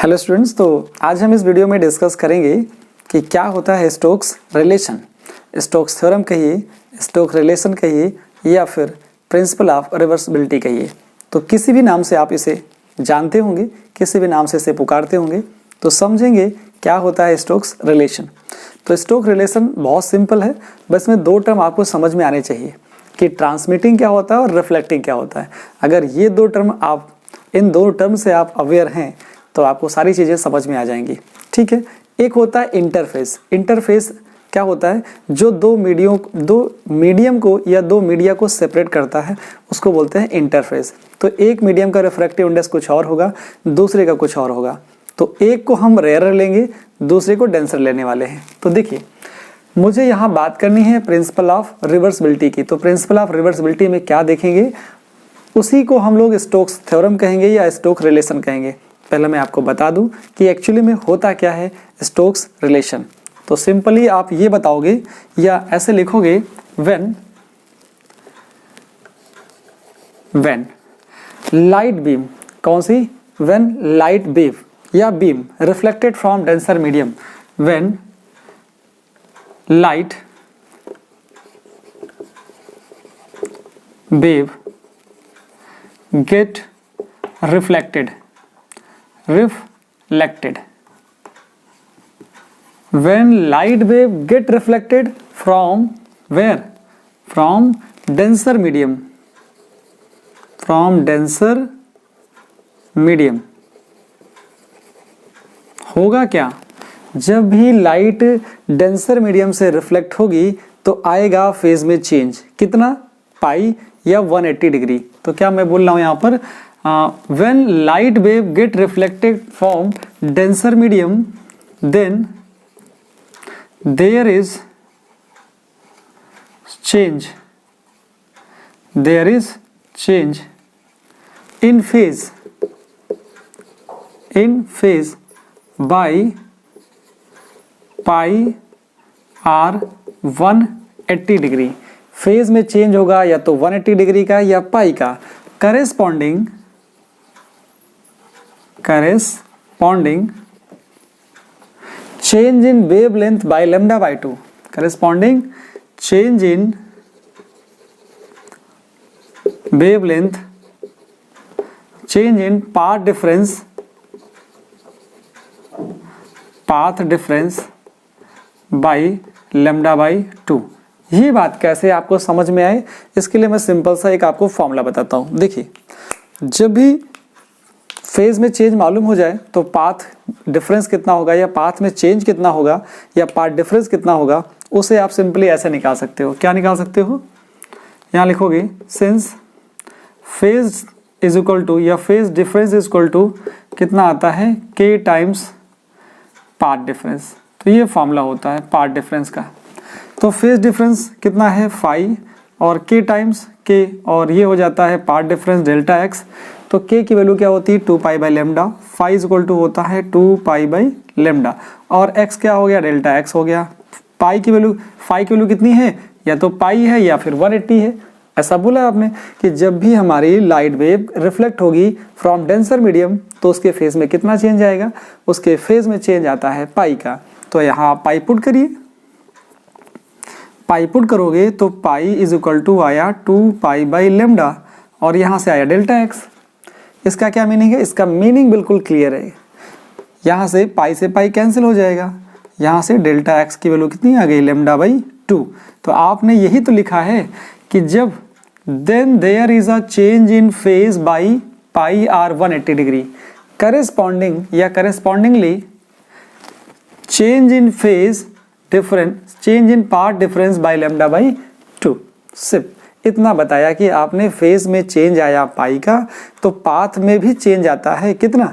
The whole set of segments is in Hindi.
हेलो स्टूडेंट्स, तो आज हम इस वीडियो में डिस्कस करेंगे कि क्या होता है स्टोक्स रिलेशन। स्टोक्स थ्योरम कहिए, स्टोक्स रिलेशन कहिए या फिर प्रिंसिपल ऑफ रिवर्सिबिलिटी कहिए। तो किसी भी नाम से आप इसे जानते होंगे, किसी भी नाम से इसे पुकारते होंगे, तो समझेंगे क्या होता है स्टोक्स रिलेशन। तो स्टोक्स रिलेशन बहुत सिंपल है, बस में दो टर्म आपको समझ में आने चाहिए कि ट्रांसमिटिंग क्या होता है और रिफ्लेक्टिंग क्या होता है। अगर ये दो टर्म आप इन दो टर्म से आप अवेयर हैं तो आपको सारी चीज़ें समझ में आ जाएंगी। ठीक है, एक होता है इंटरफेस। इंटरफेस क्या होता है? जो दो मीडियम को या दो मीडिया को सेपरेट करता है, उसको बोलते हैं इंटरफेस। तो एक मीडियम का रिफ्रैक्टिव इंडेक्स कुछ और होगा, दूसरे का कुछ और होगा। तो एक को हम रेयर लेंगे, दूसरे को डेंसर लेने वाले हैं। तो देखिए, मुझे यहाँ बात करनी है प्रिंसिपल ऑफ रिवर्सिबिलिटी की। तो प्रिंसिपल ऑफ रिवर्सिबिलिटी में क्या देखेंगे, उसी को हम लोग स्टोक्स थ्योरम कहेंगे या स्टोक्स रिलेशन कहेंगे। पहले मैं आपको बता दूं कि एक्चुअली में होता क्या है स्टोक्स रिलेशन। तो सिंपली आप ये बताओगे या ऐसे लिखोगे, व्हेन लाइट बीम, कौन सी? व्हेन लाइट वेव या beam reflected from denser medium, when light wave get reflected when light wave get reflected from where? From denser medium, होगा क्या? जब भी लाइट डेंसर मीडियम से रिफ्लेक्ट होगी तो आएगा फेज में चेंज, कितना? पाई या 180 डिग्री। तो क्या मैं बोल रहा हूं यहां पर, when light wave get reflected from denser medium then there is change in phase by pi r 180 degree. Phase में चेंज होगा या तो 180 डिग्री का या पाई का। Corresponding change in wave length by lambda by 2, corresponding change in wave length, change in path difference by lambda by 2। ये बात कैसे आपको समझ में आए, इसके लिए मैं सिंपल सा एक आपको फॉर्मूला बताता हूं। देखिए, जब भी फेज में चेंज मालूम हो जाए तो पाथ डिफरेंस कितना होगा या पाथ में चेंज कितना होगा या पाथ डिफरेंस कितना होगा, उसे आप सिंपली ऐसे निकाल सकते हो। क्या निकाल सकते हो? यहां लिखोगे, since phase is equal to या phase difference is equal to कितना आता है? k times path difference. तो ये फॉर्मूला होता है पाथ डिफरेंस का। तो फेज डिफरेंस कितना है? फाई और k टाइम्स k, और ये हो जाता है पाथ डिफरेंस डेल्टा x। तो k की वैल्यू क्या होती है? 2 pi by lambda. Phi is equal to होता है 2 पाई बाई लेमडा, और x क्या हो गया? डेल्टा x हो गया। फाई की वैल्यू कितनी है? या तो पाई है या फिर 180 है। ऐसा बोला आपने कि जब भी हमारी लाइट वेव रिफ्लेक्ट होगी फ्रॉम डेंसर मीडियम तो उसके फेज में कितना चेंज आएगा? उसके फेज में चेंज आता है पाई का। तो यहाँ पाई पुट करिए, पाई पुट करोगे तो पाई इज इक्वल टू आया 2 पाई बाई लेमडा, और यहां से आया डेल्टा एक्स। इसका क्या मीनिंग है? इसका मीनिंग बिल्कुल क्लियर है। यहां से पाई कैंसिल हो जाएगा, यहां से डेल्टा एक्स की वैल्यू कितनी आ गई? Lambda by 2। तो आपने यही तो लिखा है कि जब then there is a change in phase by pi or 180 degree, corresponding या correspondingly change in phase difference, change in path difference by lambda by 2। सिर्फ इतना बताया कि आपने फेज में चेंज आया पाई का, तो पाथ में भी चेंज आता है कितना?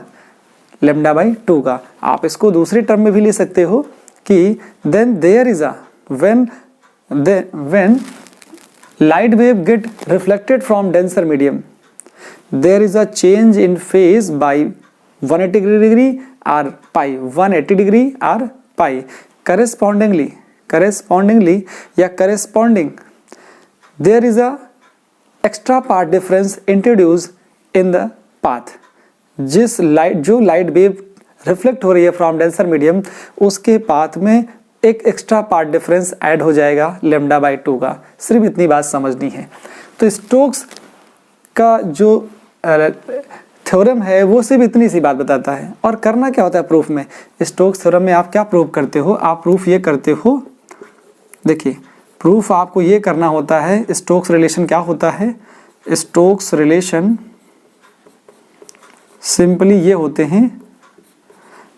लैम्डा बाई 2 का। आप इसको दूसरी टर्म में भी ले सकते हो कि then there is a when light wave get reflected from denser medium there is a change in phase by 180 degree or pi, 180 degree or pi. correspondingly या corresponding there is a extra path difference introduced in the path। जो लाइट वेव रिफ्लेक्ट हो रही है फ्रॉम डेंसर मीडियम, उसके पाथ में एक एक्स्ट्रा पाथ डिफरेंस ऐड हो जाएगा λ/2 का। सिर्फ इतनी बात समझनी है। तो स्टोक्स का जो थ्योरम है वो सिर्फ इतनी सी बात बताता है। और करना क्या होता है प्रूफ में, स्टोक्स थ्योरम में आप क्या प्रूफ करते हो, आप प्रूफ ये करते हो, देखिए प्रूफ आपको ये करना होता है, स्टोक्स रिलेशन क्या होता है, स्टोक्स रिलेशन सिंपली ये होते हैं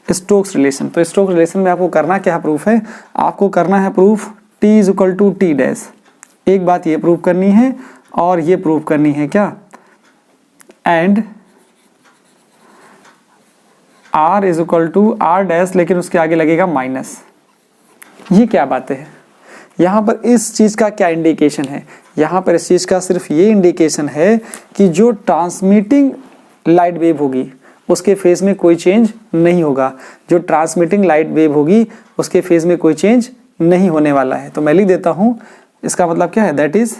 स्टोक्स रिलेशन। तो स्टोक्स रिलेशन में आपको करना क्या प्रूफ है, आपको करना है प्रूफ T = T'। एक बात ये प्रूफ करनी है और ये प्रूफ करनी है क्या, एंड R = R', लेकिन उसके आगे लगेगा माइनस। ये क्या बात है, यहाँ पर इस चीज़ का क्या इंडिकेशन है, यहाँ पर इस चीज़ का सिर्फ ये इंडिकेशन है कि जो ट्रांसमिटिंग लाइट वेव होगी उसके फेज में कोई चेंज नहीं होगा, जो ट्रांसमिटिंग लाइट वेव होगी उसके फेज में कोई चेंज नहीं होने वाला है। तो मैं लिख देता हूँ, इसका मतलब क्या है, that is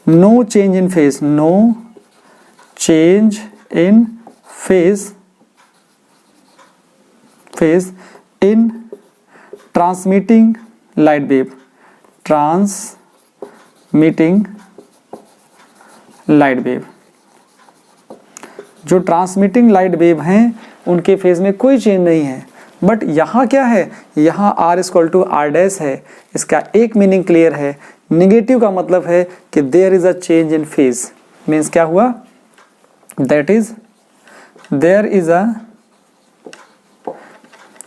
no change in phase, no change in phase in transmitting light wave, transmitting light wave. जो ट्रांसमिटिंग लाइट वेव हैं उनके फेज में कोई चेंज नहीं है। बट यहाँ क्या है, यहाँ R = R' है। इसका एक मीनिंग क्लियर है, निगेटिव का मतलब है कि there is a change in phase. Means क्या हुआ, that is there is a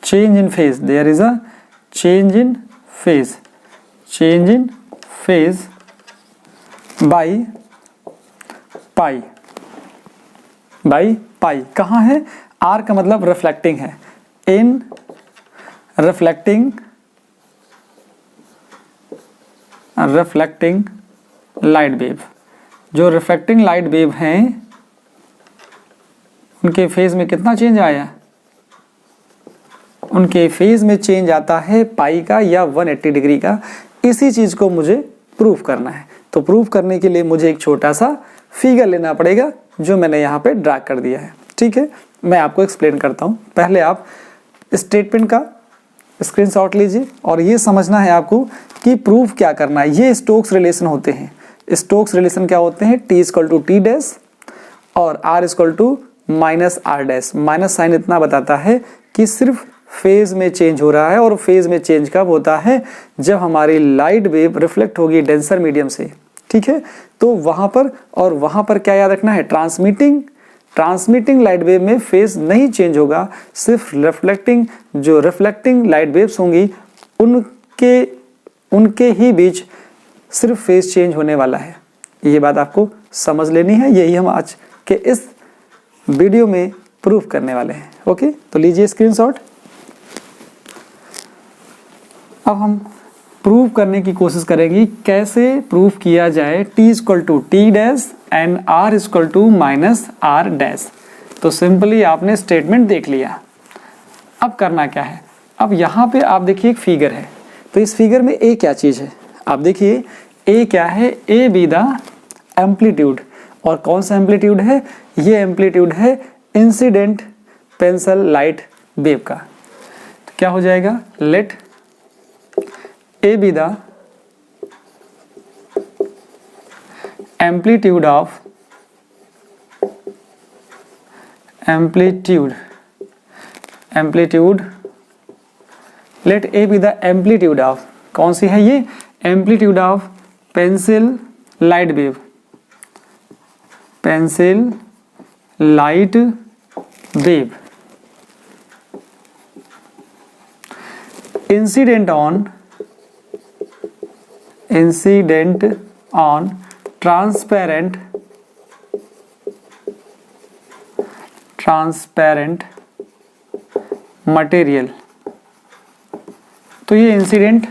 change in phase, there is a change in phase, change in phase by pi. कहाँ है, R का मतलब रिफ्लेक्टिंग है, इन रिफ्लेक्टिंग लाइट वेव। जो रिफ्लेक्टिंग लाइट वेव हैं उनके फेज में कितना चेंज आया, उनके फेज में चेंज आता है पाई का या 180 डिग्री का। इसी चीज को मुझे प्रूफ करना है। तो प्रूफ करने के लिए मुझे एक छोटा सा फिगर लेना पड़ेगा जो मैंने यहाँ पे ड्रा कर दिया है। ठीक है, मैं आपको एक्सप्लेन करता हूँ। पहले आप स्टेटमेंट का स्क्रीनशॉट लीजिए और ये समझना है आपको कि प्रूफ क्या करना है। ये स्टोक्स रिलेशन होते हैं। स्टोक्स रिलेशन क्या होते हैं, T = T' और R = -R'। माइनस साइन इतना बताता है कि सिर्फ फेज में चेंज हो रहा है, और फेज में चेंज कब होता है, जब हमारी लाइट वेव रिफ्लेक्ट होगी डेंसर मीडियम से। ठीक है, तो वहां पर और वहां पर क्या याद रखना है, ट्रांसमिटिंग लाइट वेव में फेज नहीं चेंज होगा, सिर्फ रिफ्लेक्टिंग लाइट वेव्स होंगी उनके ही बीच सिर्फ फेज चेंज होने वाला है। ये बात आपको समझ लेनी है, यही हम आज के इस वीडियो में प्रूफ करने वाले हैं। ओके, तो लीजिए स्क्रीनशॉट। अब हम प्रूफ करने की कोशिश करेंगे कैसे प्रूफ किया जाए T = T' and R = -R'। तो सिंपली आपने स्टेटमेंट देख लिया। अब करना क्या है, अब यहाँ पे आप देखिए एक फिगर है, तो इस फिगर में A क्या चीज़ है, आप देखिए A क्या है, A बी द एम्पलीट्यूड। और कौन सा एम्पलीट्यूड है, ये एम्पलीट्यूड है इंसिडेंट पेंसिल लाइट वेव का। तो क्या हो जाएगा, late A be the amplitude of let A be the amplitude of, कौन सी है ये, amplitude of pencil light wave, pencil light wave incident on transparent material. तो ये इंसिडेंट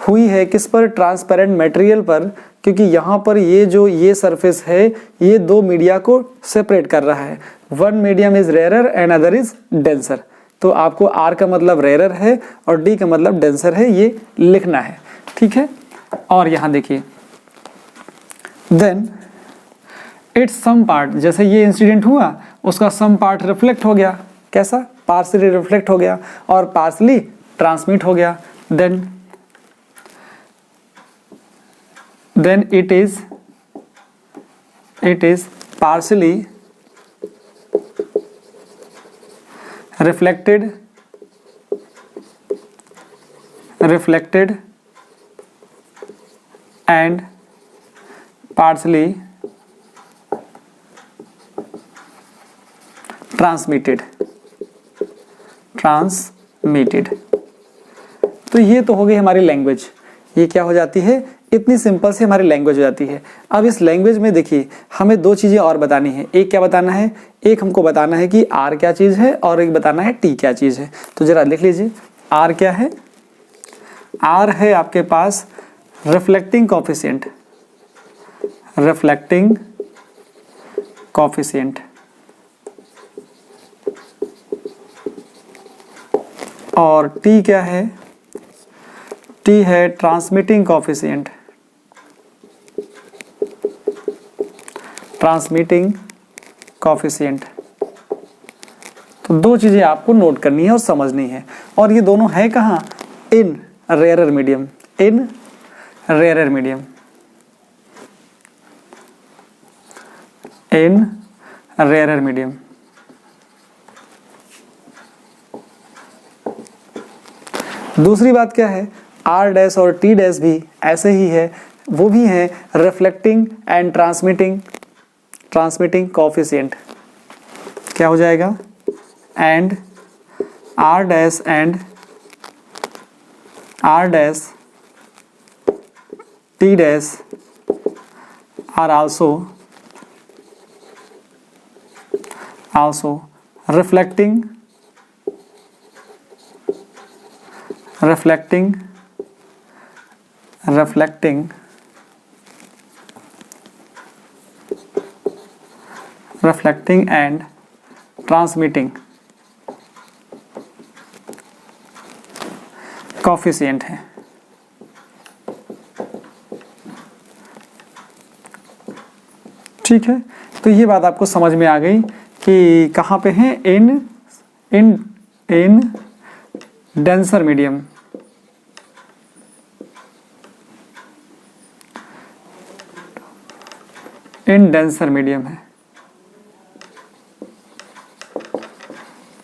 हुई है किस पर, ट्रांसपेरेंट मटेरियल पर, क्योंकि यहाँ पर ये सरफेस है, ये दो मीडिया को सेपरेट कर रहा है। One medium is rarer and other is denser. तो आपको R का मतलब रेयरर है और D का मतलब डेंसर है, ये लिखना है। ठीक है, और यहाँ देखिए देन इट्स सम पार्ट, जैसे ये इंसिडेंट हुआ उसका सम पार्ट रिफ्लेक्ट हो गया, कैसा, पार्सली रिफ्लेक्ट हो गया और पार्सली ट्रांसमिट हो गया, then it is partially reflected and partially transmitted। तो ये तो हो गई हमारी लैंग्वेज। ये क्या हो जाती है, इतनी सिंपल से हमारी लैंग्वेज हो जाती है। अब इस लैंग्वेज में देखिए हमें दो चीज़ें और बतानी है। एक क्या बताना है, एक हमको बताना है कि आर क्या चीज़ है और एक बताना है टी क्या चीज़ है। तो जरा लिख लीजिए, आर क्या है, आर है आपके पास रिफ्लेक्टिंग कॉफिशिएंट, और टी क्या है, टी है ट्रांसमिटिंग कॉफिशिएंट, तो दो चीजें आपको नोट करनी है और समझनी है। और ये दोनों है कहाँ, इन रेयरर मीडियम, दूसरी बात क्या है, आर डैश और टी डैश भी ऐसे ही है, वो भी है रिफ्लेक्टिंग एंड ट्रांसमिटिंग कॉफिशिएंट। क्या हो जाएगा, and R dash T dash R also reflecting and transmitting coefficient है। ठीक है, तो ये बात आपको समझ में आ गई कि कहाँ पे है, इन डेंसर मीडियम, है।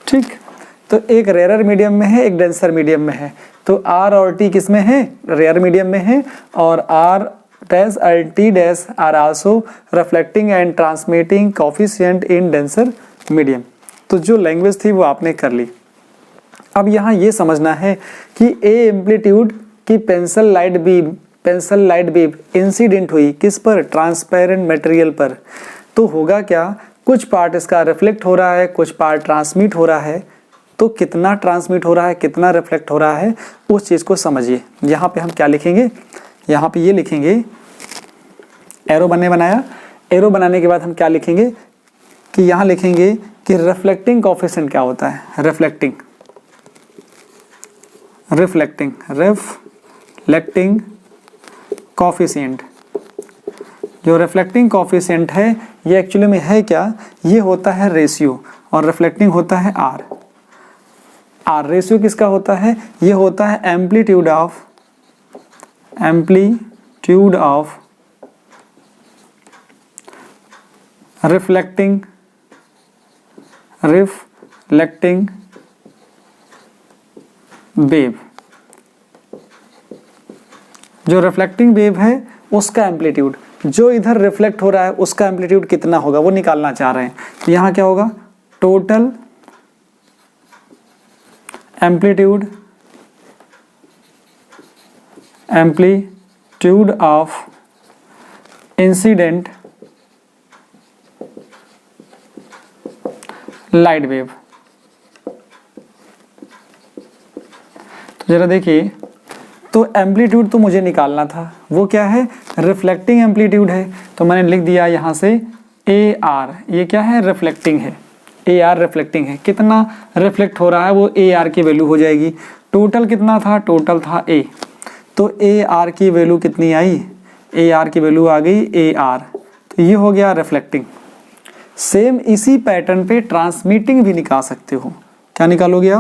ठीक, तो एक रेयर मीडियम में है, एक डेंसर मीडियम में है। तो आर और टी किस में है, रेयर मीडियम में है, और आर डैश और T dash R also reflecting and transmitting coefficient in denser medium. तो जो लैंग्वेज थी वो आपने कर ली। अब यहाँ ये समझना है कि ए एम्पलीट्यूड की पेंसिल लाइट बीम इंसिडेंट हुई किस पर, ट्रांसपेरेंट मटेरियल पर। तो होगा क्या, कुछ पार्ट इसका रिफ्लेक्ट हो रहा है, कुछ पार्ट ट्रांसमिट हो रहा है। तो कितना ट्रांसमिट हो रहा है, कितना रिफ्लेक्ट हो रहा है, उस चीज़ को समझिए। यहाँ पे हम क्या लिखेंगे, यहाँ पे ये लिखेंगे, एरो बनाया। एरो बनाने के बाद हम क्या लिखेंगे कि यहाँ लिखेंगे कि रिफ्लेक्टिंग कोएफिशिएंट क्या होता है, रिफ्लेक्टिंग कोएफिशिएंट। जो रिफ्लेक्टिंग कोएफिशिएंट है ये एक्चुअली में है क्या, ये होता है रेशियो, और रिफ्लेक्टिंग होता है आर। रेशियो किसका होता है, ये होता है एम्पलीट्यूड ऑफ रिफ्लेक्टिंग वेव। जो रिफ्लेक्टिंग वेव है उसका एम्पलीट्यूड, जो इधर रिफ्लेक्ट हो रहा है उसका एम्पलीट्यूड कितना होगा वो निकालना चाह रहे हैं। तो यहाँ क्या होगा, total amplitude of incident light wave. तो जरा देखिए, तो एम्पलीट्यूड तो मुझे निकालना था, वो क्या है, रिफ्लेक्टिंग एम्पलीट्यूड है। तो मैंने लिख दिया यहाँ से ए आर, ये क्या है, रिफ्लेक्टिंग है। ए आर रिफ्लेक्टिंग है, कितना रिफ्लेक्ट हो रहा है वो ए आर की वैल्यू हो जाएगी। टोटल कितना था, टोटल था ए, तो ए आर की वैल्यू कितनी आई, ए आर की वैल्यू आ गई ए आर। तो ये हो गया रिफ्लेक्टिंग। सेम इसी पैटर्न पे ट्रांसमिटिंग भी निकाल सकते हो। क्या निकालोगे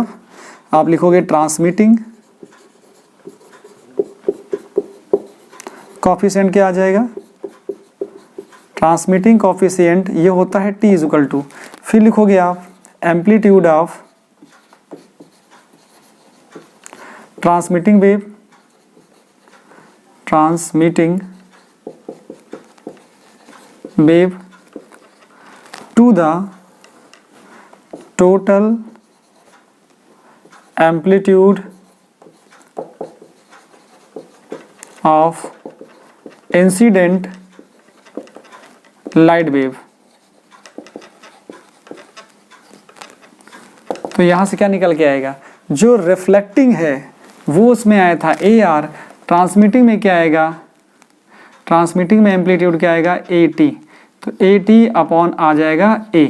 आप लिखोगे ट्रांसमिटिंग कॉफिशिएंट क्या आ जाएगा, ट्रांसमिटिंग कॉफिशिएंट ये होता है T इक्वल टू, फिर लिखोगे आप amplitude of transmitting wave to the total amplitude of incident light wave. तो यहां से क्या निकल के आएगा, जो रिफ्लेक्टिंग है वो उसमें आया था AR, ट्रांसमिटिंग में क्या आएगा, ट्रांसमिटिंग में एम्पलीट्यूड क्या आएगा AT, तो AT अपॉन आ जाएगा A।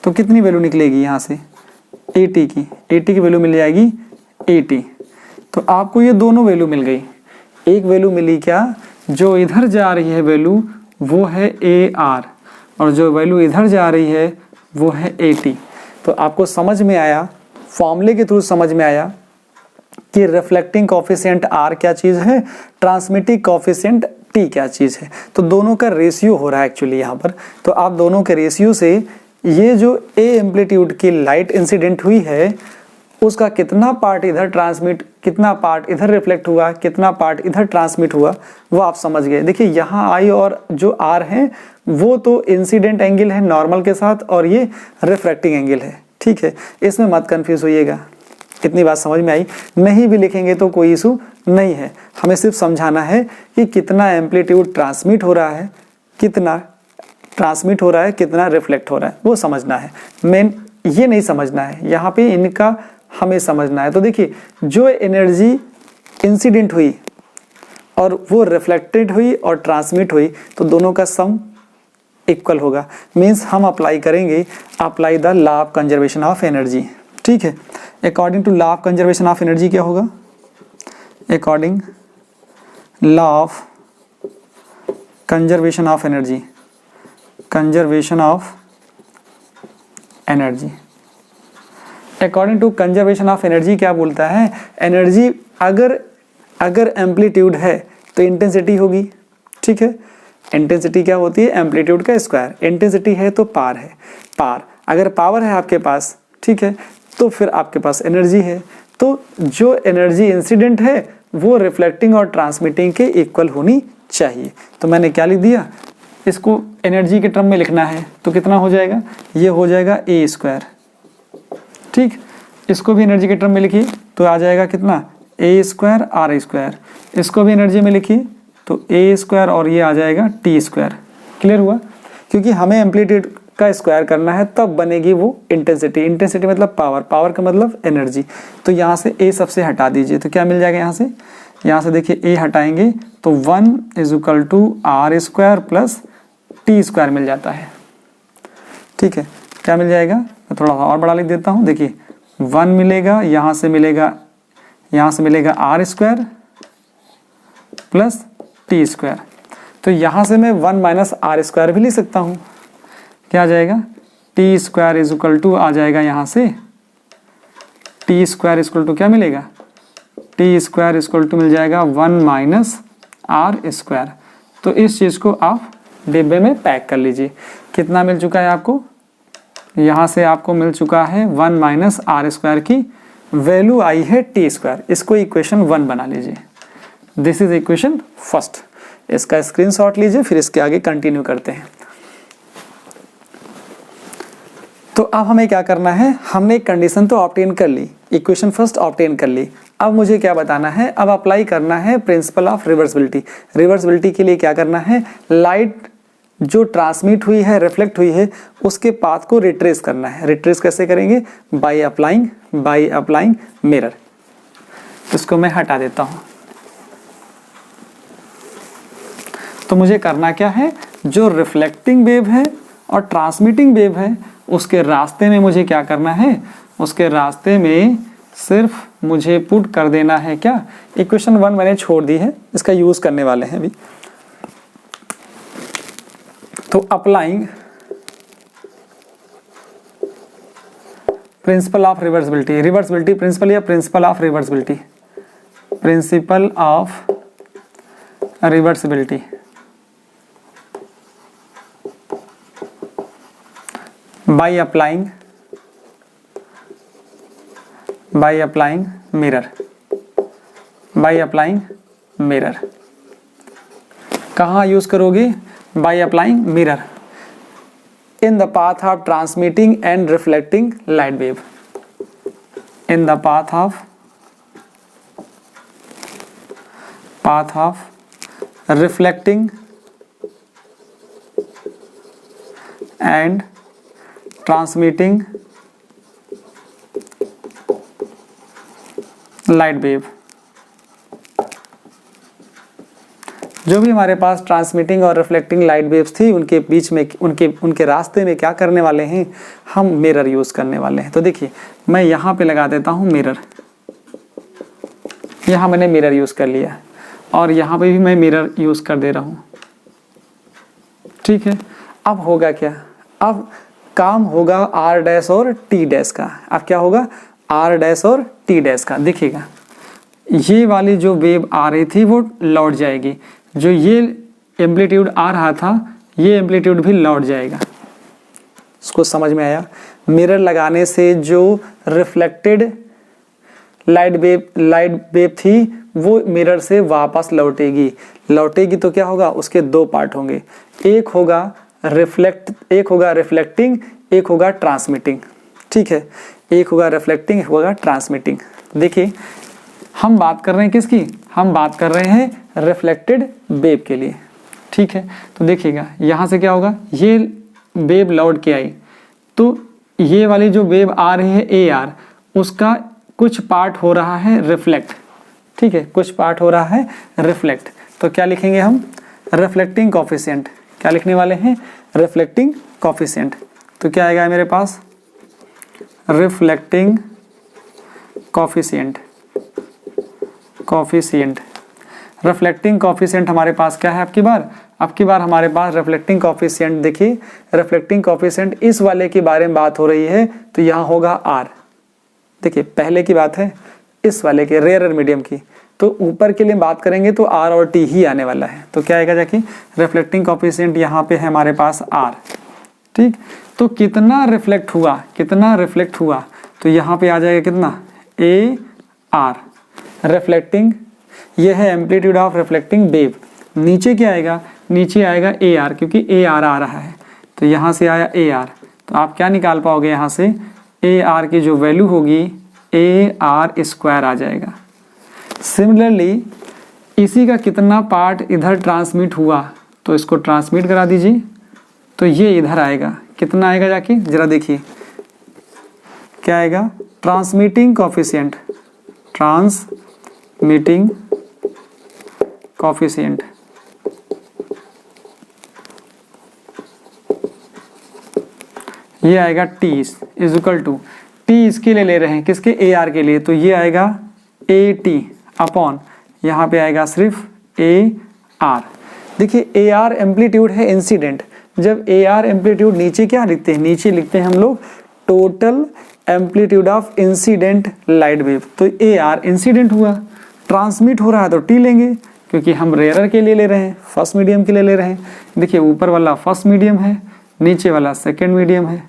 तो कितनी वैल्यू निकलेगी यहाँ से AT की वैल्यू मिल जाएगी 80। तो आपको ये दोनों वैल्यू मिल गई, एक वैल्यू मिली क्या, जो इधर जा रही है वैल्यू वो है AR और जो वैल्यू इधर जा रही है वो है AT। तो आपको समझ में आया, फॉर्मूले के थ्रू समझ में आया कि रिफ्लेक्टिंग कॉफिशिएंट R क्या चीज़ है, ट्रांसमिटिंग कॉफिशिएंट T क्या चीज़ है। तो दोनों का रेशियो हो रहा है एक्चुअली यहाँ पर। तो आप दोनों के रेशियो से ये जो A एम्पलीट्यूड की लाइट इंसिडेंट हुई है उसका कितना पार्ट इधर ट्रांसमिट, कितना पार्ट इधर रिफ्लेक्ट हुआ, कितना पार्ट इधर ट्रांसमिट हुआ, वो आप समझ गए। देखिए यहाँ I और जो R है वो तो इंसिडेंट एंगल है नॉर्मल के साथ और ये रिफ्रैक्टिंग एंगल है, ठीक है, इसमें मत कंफ्यूज होइएगा। इतनी बात समझ में आई, नहीं भी लिखेंगे तो कोई इशू नहीं है, हमें सिर्फ समझाना है कि कितना एम्पलीट्यूड ट्रांसमिट हो रहा है, कितना ट्रांसमिट हो रहा है, कितना रिफ्लेक्ट हो रहा है, वो समझना है। मेन ये नहीं समझना है, यहाँ पे इनका हमें समझना है। तो देखिए जो एनर्जी इंसिडेंट हुई और वो रिफ्लेक्टेड हुई और ट्रांसमिट हुई तो दोनों का सम इक्वल होगा। मीन्स हम अप्लाई करेंगे, apply the law of conservation of energy, ठीक है। According to law of conservation of energy क्या होगा, according law of conservation of energy, conservation of energy, according to conservation of energy क्या बोलता है, एनर्जी अगर एम्पलीट्यूड है तो इंटेंसिटी होगी, ठीक है। इंटेंसिटी क्या होती है, एम्पलीट्यूड का स्क्वायर। इंटेंसिटी है तो पावर है, पावर अगर पावर है आपके पास, ठीक है, तो फिर आपके पास एनर्जी है। तो जो एनर्जी इंसिडेंट है वो रिफ्लेक्टिंग और ट्रांसमिटिंग के इक्वल होनी चाहिए। तो मैंने क्या लिख दिया, इसको एनर्जी के टर्म में लिखना है तो कितना हो जाएगा, ये हो जाएगा A स्क्वायर, ठीक। इसको भी एनर्जी के टर्म में लिखिए तो आ जाएगा कितना, A स्क्वायर R स्क्वायर। इसको भी एनर्जी में लिखिए तो A स्क्वायर और ये आ जाएगा T स्क्वायर। क्लियर हुआ, क्योंकि हमें एम्पलीट्यूड का स्क्वायर करना है तब बनेगी वो इंटेंसिटी। इंटेंसिटी मतलब पावर, पावर का मतलब एनर्जी। तो यहाँ से A सबसे हटा दीजिए तो क्या मिल जाएगा, यहाँ से देखिए A हटाएंगे तो 1 = R square plus T square मिल जाता है, ठीक है। क्या मिल जाएगा, मैं थोड़ा और बड़ा लिख देता हूँ, देखिए 1 मिलेगा, यहाँ से मिलेगा R square plus T square. तो यहाँ से मैं 1 माइनस R स्क्वायर भी लिख सकता हूँ। क्या आ जाएगा, T स्क्वायर = आ जाएगा यहाँ से T स्क्वायर = क्या मिलेगा, T स्क्वायर = मिल जाएगा 1 माइनस R स्क्वायर। तो इस चीज़ को आप डिब्बे में पैक कर लीजिए। कितना मिल चुका है आपको, यहाँ से आपको मिल चुका है 1 माइनस R स्क्वायर की वैल्यू आई है T स्क्वायर। इसको इक्वेशन 1 बना लीजिए, दिस इज इक्वेशन फर्स्ट। इसका स्क्रीनशॉट लीजिए, फिर इसके आगे कंटिन्यू करते हैं। तो अब हमें क्या करना है, हमने एक कंडीशन तो ऑब्टेन कर ली, इक्वेशन फर्स्ट ऑब्टेन कर ली। अब मुझे क्या बताना है, अब अप्लाई करना है प्रिंसिपल ऑफ रिवर्सिबिलिटी। रिवर्सिबिलिटी के लिए क्या करना है, लाइट जो ट्रांसमिट हुई है, रिफ्लेक्ट हुई है, उसके पाथ को रिट्रेस करना है। रिट्रेस कैसे करेंगे, बाय अप्लाइंग मिरर। इसको मैं हटा देता हूं। तो मुझे करना क्या है, जो रिफ्लेक्टिंग वेव है और ट्रांसमिटिंग वेव है उसके रास्ते में मुझे क्या करना है, उसके रास्ते में सिर्फ मुझे पुट कर देना है क्या, इक्वेशन 1 मैंने छोड़ दी है, इसका यूज करने वाले हैं अभी। तो applying principle of reversibility, reversibility principle या principle of reversibility, principle of reversibility by applying mirror, by applying mirror। कहाँ यूज करोगे? by applying mirror in the path of transmitting and reflecting light wave, in the path of reflecting and transmitting light wave. जो भी हमारे पास ट्रांसमिटिंग और रिफ्लेक्टिंग लाइट वेव्स थी उनके बीच में उनके रास्ते में क्या करने वाले हैं? हम मिरर यूज करने वाले हैं। तो देखिए मैं यहाँ पे लगा देता हूँ मिरर, यहाँ मैंने मिरर यूज कर लिया और यहाँ पे भी मैं मिरर यूज कर दे रहा हूँ। ठीक है, अब होगा क्या? अब काम होगा आर डैश और टी डैश का। अब क्या होगा? आर डैश और टी डैश का। देखिएगा ये वाली जो वेव आ रही थी वो लौट जाएगी, जो ये एम्पलीट्यूड आ रहा था ये एम्पलीट्यूड भी लौट जाएगा। इसको समझ में आया? मिरर लगाने से जो रिफ्लेक्टेड लाइट वेव थी वो मिरर से वापस लौटेगी तो क्या होगा? उसके दो पार्ट होंगे, एक होगा रिफ्लेक्टिंग, एक होगा ट्रांसमिटिंग। ठीक है, एक होगा रिफ्लेक्टिंग, एक होगा ट्रांसमिटिंग। देखिए हम बात कर रहे हैं किसकी? हम बात कर रहे हैं रिफ्लेक्टेड वेव के लिए। ठीक है, तो देखिएगा यहाँ से क्या होगा? ये वेव लौट के आई तो ये वाली जो वेव आ रही है ए आर, उसका कुछ पार्ट हो रहा है रिफ्लेक्ट। ठीक है, कुछ पार्ट हो रहा है रिफ्लेक्ट। तो क्या लिखेंगे हम? Reflecting coefficient. क्या लिखने वाले हैं? Reflecting coefficient. तो क्या आएगा मेरे पास? Reflecting coefficient. रिफ्लेक्टिंग कोफिशिएंट हमारे पास क्या है? अब की बार हमारे पास रिफ्लेक्टिंग कोफिशिएंट। देखिए रिफ्लेक्टिंग कोफिशिएंट इस वाले के बारे में बात हो रही है तो यहाँ होगा आर। देखिए पहले की बात है इस वाले के रेयर मीडियम की, तो ऊपर के लिए बात करेंगे तो आर और टी ही आने वाला है। तो क्या आएगा जाके? रिफ्लेक्टिंग कोफिशिएंट यहाँ पे है हमारे पास आर। ठीक, तो कितना रिफ्लेक्ट हुआ तो यहाँ पे आ जाएगा कितना? A R. रिफ्लेक्टिंग ये है एम्पलीट्यूड ऑफ रिफ्लेक्टिंग वेव। नीचे क्या आएगा? नीचे आएगा ए आर, क्योंकि ए आर आ रहा है तो यहाँ से आया ए आर। तो आप क्या निकाल पाओगे यहाँ से? ए आर की जो वैल्यू होगी ए आर स्क्वायर आ जाएगा। सिमिलरली इसी का कितना पार्ट इधर ट्रांसमिट हुआ तो इसको ट्रांसमिट करा दीजिए तो ये इधर आएगा। कितना आएगा जाके जरा देखिए क्या आएगा? ट्रांसमिटिंग कोफिशिएंट, ये आएगा T is equal to T इसके लिए ले रहे हैं, किसके? ए आर के लिए, तो ये आएगा ए टी अपॉन यहाँ पे आएगा सिर्फ ए आर। देखिए ए आर एम्पलीट्यूड है इंसिडेंट। जब ए आर एम्पलीट्यूड नीचे क्या लिखते हैं? नीचे लिखते हैं हम लोग total amplitude of incident light wave. तो ए आर इंसिडेंट हुआ, ट्रांसमिट हो रहा है तो टी लेंगे क्योंकि हम रेयरर के लिए ले रहे हैं, फर्स्ट मीडियम के लिए ले रहे हैं। देखिए ऊपर वाला फर्स्ट मीडियम है, नीचे वाला सेकेंड मीडियम है,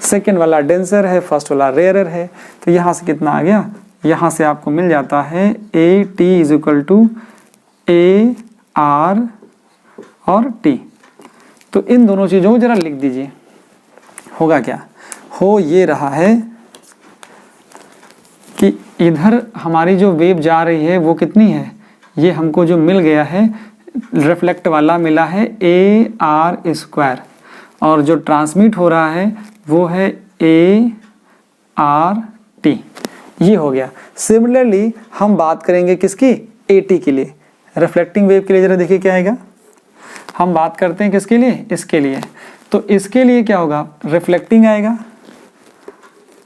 सेकेंड वाला डेंसर है, फर्स्ट वाला रेयरर है। तो यहाँ से कितना आ गया? यहाँ से आपको मिल जाता है A T is equal to A R और टी। तो इन दोनों चीज़ों को जरा लिख दीजिए। होगा क्या? हो ये रहा है कि इधर हमारी जो वेव जा रही है वो कितनी है? ये हमको जो मिल गया है रिफ्लेक्ट वाला मिला है ए आर स्क्वायर, और जो ट्रांसमिट हो रहा है वो है ए आर टी। ये हो गया। सिमिलरली हम बात करेंगे किसकी? ए टी के लिए, रिफ्लेक्टिंग वेव के लिए। जरा देखिए क्या आएगा। हम बात करते हैं किसके लिए? इसके लिए। तो इसके लिए क्या होगा? रिफ्लेक्टिंग आएगा।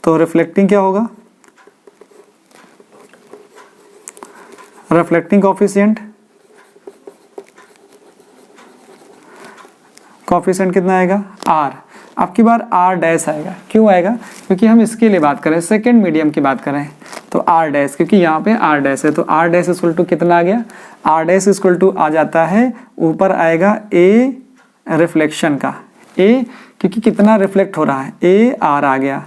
तो रिफ्लेक्टिंग क्या होगा? रिफ्लेक्टिंग कोफिशिएंट कितना आएगा? आर। आपकी बार आर डैश आएगा। क्यों आएगा? क्योंकि हम इसके लिए बात कर रहे हैं, सेकेंड मीडियम की बात कर रहे हैं, तो आर डैश, क्योंकि यहाँ पे आर डैश है तो आर डैश इक्वल टू कितना आ गया? आर डैश इक्वल टू आ जाता है, ऊपर आएगा ए रिफ्लेक्शन का, ए क्योंकि कितना रिफ्लेक्ट हो रहा है, ए आर आ गया।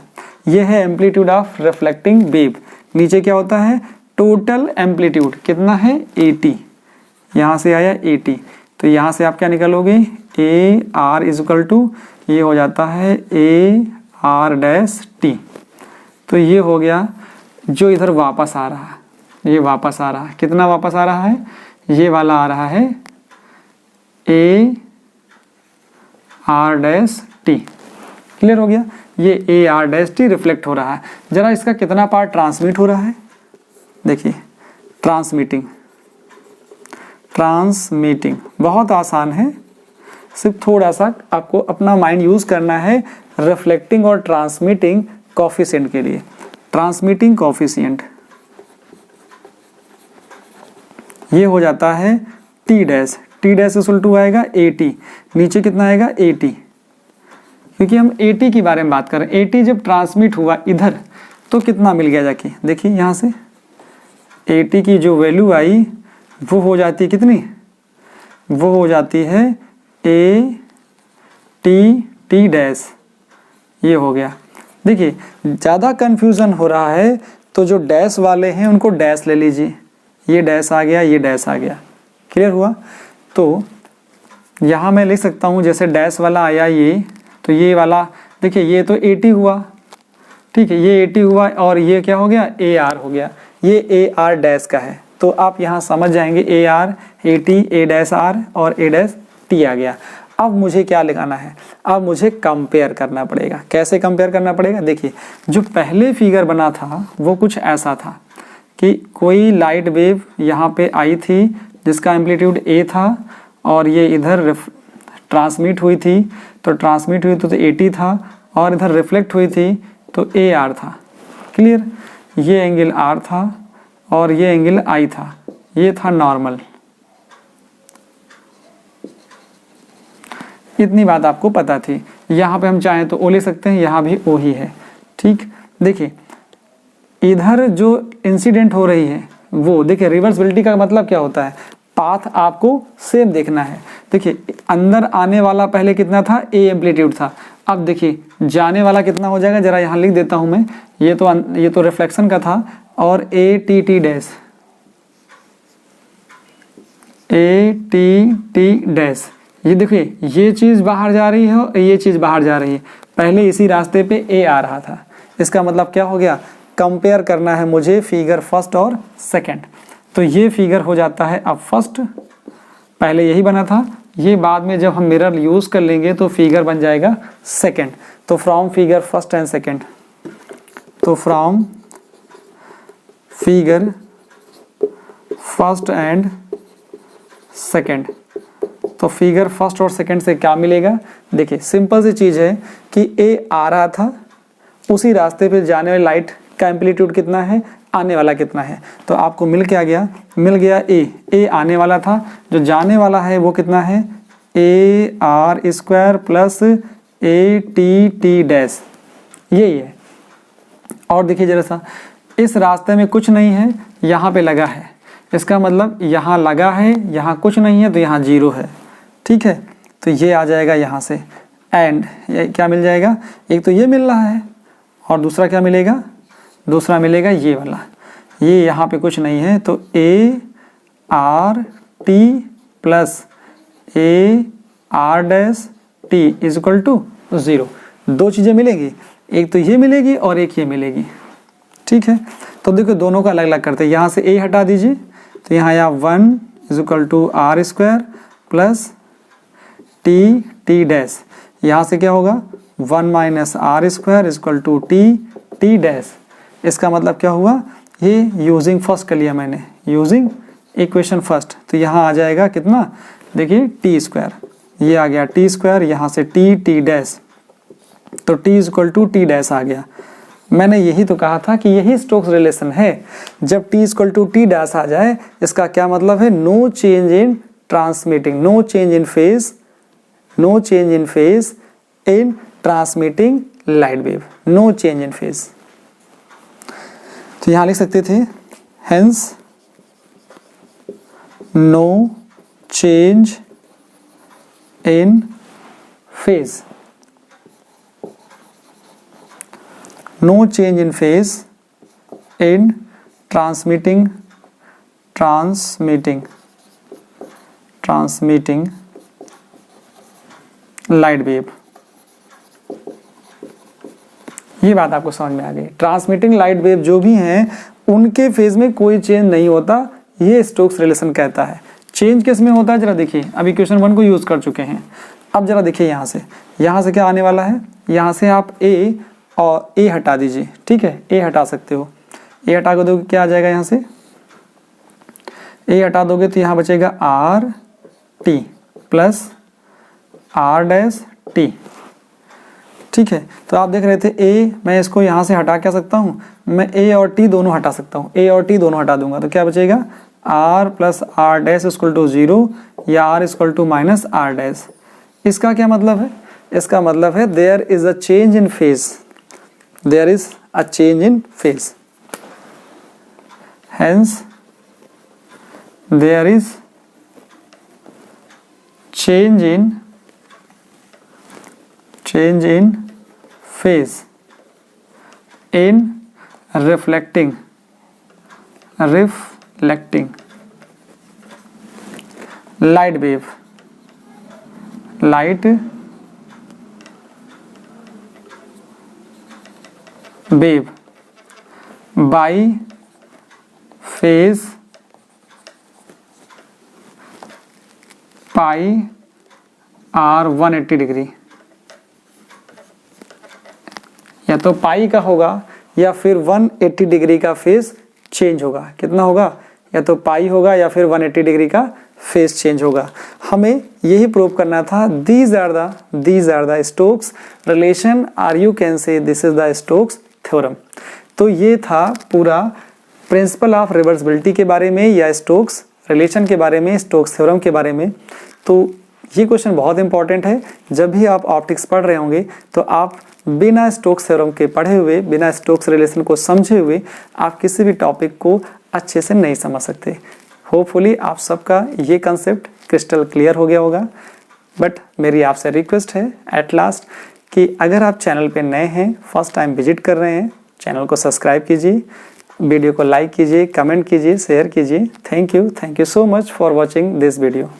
ये है एम्पलीट्यूड ऑफ रिफ्लेक्टिंग वेव। नीचे क्या होता है? टोटल एम्पलीट्यूड कितना है? 80, यहाँ से आया 80, तो यहाँ से आप क्या निकालोगे? ए आर इजकल टू ये हो जाता है ए आर डैश टी। तो ये हो गया जो इधर वापस आ रहा है, ये वापस आ रहा है, कितना वापस आ रहा है? ये वाला आ रहा है ए आर डैश टी। क्लियर हो गया? ये ए आर डैश टी रिफ्लेक्ट हो रहा है। जरा इसका कितना पार्ट ट्रांसमिट हो रहा है? देखिए ट्रांसमिटिंग बहुत आसान है, सिर्फ थोड़ा सा आपको अपना माइंड यूज करना है रिफ्लेक्टिंग और ट्रांसमिटिंग कोफिशिएंट के लिए। ट्रांसमिटिंग कोफिशिएंट ये हो जाता है T dash, T dash equal to आएगा 80, नीचे कितना आएगा? 80, क्योंकि हम 80 के बारे में बात कर रहे हैं। 80 जब ट्रांसमिट हुआ इधर तो कितना मिल गया जाके? देखिए यहाँ से 80 की जो वैल्यू आई वो हो जाती है कितनी? वो हो जाती है ए टी डैश, ये हो गया। देखिए ज़्यादा कन्फ्यूज़न हो रहा है तो जो डैश वाले हैं उनको डैश ले लीजिए, ये डैश आ गया, ये डैश आ गया। क्लियर हुआ? तो यहाँ मैं लिख सकता हूँ जैसे डैश वाला आया ये, तो ये वाला देखिए ये तो 80 हुआ, ठीक है, ये 80 हुआ और ये क्या हो गया? ए आर हो गया। ये ए आर डैश का है, तो आप यहाँ समझ जाएंगे A R 80 A dash R और ए डैश टी आ गया। अब मुझे क्या लगाना है? अब मुझे कंपेयर करना पड़ेगा। कैसे कंपेयर करना पड़ेगा? देखिए जो पहले फिगर बना था वो कुछ ऐसा था कि कोई लाइट वेव यहाँ पे आई थी जिसका एम्पलीट्यूड ए था और ये इधर ट्रांसमिट हुई थी, तो ट्रांसमिट हुई तो 80 था और इधर रिफ्लेक्ट हुई थी तो ए आर था। क्लियर? ये एंगल आर था और ये एंगल आई था, ये था नॉर्मल। इतनी बात आपको पता थी। यहाँ पे हम चाहें तो ओ ले सकते हैं, यहाँ भी ओ ही है। ठीक, देखिए इधर जो इंसिडेंट हो रही है वो देखिए, रिवर्सिबिलिटी का मतलब क्या होता है? पाथ आपको सेम देखना है। देखिए अंदर आने वाला पहले कितना था? ए एम्पलीट्यूड था। अब देखिए जाने वाला कितना हो जाएगा? जरा यहाँ लिख देता हूँ मैं, ये तो रिफ्लेक्शन का था और A T dash, A T dash, ये देखिए ये चीज़ बाहर जा रही है और ये चीज़ बाहर जा रही है। पहले इसी रास्ते पे ए आ रहा था, इसका मतलब क्या हो गया? कंपेयर करना है मुझे फिगर फर्स्ट और सेकंड। तो ये फिगर हो जाता है अब फर्स्ट, पहले यही बना था, ये बाद में जब हम मिरर यूज़ कर लेंगे तो फिगर बन जाएगा सेकंड। तो from figure first and second, तो from figure first and second, तो फिगर फर्स्ट और सेकंड से क्या मिलेगा? देखिए सिंपल सी चीज़ है कि ए आ रहा था, उसी रास्ते पे जाने वाली लाइट का एम्पलीट्यूड कितना है, आने वाला कितना है, तो आपको मिल क्या गया? मिल गया ए आने वाला था, जो जाने वाला है वो कितना है? A R square plus A T dash, यही है। और देखिए जरा सा, इस रास्ते में कुछ नहीं है, यहाँ पे लगा है, इसका मतलब यहाँ लगा है, यहाँ कुछ नहीं है तो यहाँ 0 है। ठीक है, तो ये आ जाएगा यहाँ से, एंड ये क्या मिल जाएगा? एक तो ये मिल रहा है और दूसरा क्या मिलेगा? दूसरा मिलेगा ये वाला, ये यहाँ पे कुछ नहीं है तो A R T plus A R dash T is equal to 0। दो चीज़ें मिलेंगी, एक तो ये मिलेगी और एक ये मिलेगी। ठीक है, तो देखो दोनों का अलग अलग करते हैं। यहाँ से ए हटा दीजिए तो यहाँ आया 1 is equal to R square plus T dash, यहाँ से क्या होगा? 1 minus R square is equal to T dash. इसका मतलब क्या हुआ? ये यूजिंग फर्स्ट कर लिया मैंने, यूजिंग इक्वेशन फर्स्ट, तो यहाँ आ जाएगा कितना? देखिए टी स्क्वायर, ये आ गया टी स्क्वायर, यहाँ से टी डैश, तो T is equal to T dash आ गया। मैंने यही तो कहा था कि यही स्टोक्स रिलेशन है। जब T equal to T dash आ जाए इसका क्या मतलब है? No change in transmitting, no change in phase, no change in phase in transmitting light wave, no change in phase. तो यहां लिख सकते थे hence no change in phase, no change in phase in transmitting light wave. ये बात आपको समझ में आ गई। ट्रांसमिटिंग लाइट वेव जो भी हैं उनके फेज में कोई चेंज नहीं होता, ये स्टोक्स रिलेशन कहता है। चेंज किस में होता है जरा देखिए, अभी क्वेश्चन 1 को यूज कर चुके हैं। अब जरा देखिए यहाँ से क्या आने वाला है, यहाँ से आप ए और ए हटा दीजिए, ठीक है, ए हटा सकते हो। ए हटा के दोगे क्या आ जाएगा, यहाँ से ए हटा दोगे तो यहाँ बचेगा R T plus R dash T, ठीक है। तो आप देख रहे थे ए, मैं इसको यहाँ से हटा क्या सकता हूँ, मैं ए और टी दोनों हटा सकता हूँ, ए और टी दोनों हटा दूंगा तो क्या बचेगा, R plus R dash equal to 0 या R equal to minus R dash. इसका क्या मतलब है, इसका मतलब है there is a change in phase, there is a change in phase, hence there is change in phase in reflecting light wave by phase pi or 180 degree, या तो पाई का होगा या फिर 180 डिग्री का फेज चेंज होगा। कितना होगा, या तो पाई होगा या फिर 180 डिग्री का फेज चेंज होगा। हमें यही प्रूव करना था। These are the Stokes relation, or you can say this is the Stokes theorem. तो ये था पूरा प्रिंसिपल ऑफ रिवर्सिबिलिटी के बारे में या स्टोक्स रिलेशन के बारे में, स्टोक्स थ्योरम के बारे में। तो ये क्वेश्चन बहुत इंपॉर्टेंट है। जब भी आप ऑप्टिक्स पढ़ रहे होंगे तो आप बिना स्टोक्स थ्योरम के पढ़े हुए, बिना स्टोक्स रिलेशन को समझे हुए आप किसी भी टॉपिक को अच्छे से नहीं समझ सकते। होपफुली आप सबका ये कंसेप्ट क्रिस्टल क्लियर हो गया होगा। बट मेरी आपसे रिक्वेस्ट है एट लास्ट कि अगर आप चैनल पे नए हैं, फर्स्ट टाइम विजिट कर रहे हैं, चैनल को सब्सक्राइब कीजिए, वीडियो को लाइक कीजिए, कमेंट कीजिए, शेयर कीजिए। Thank you so much for watching this video.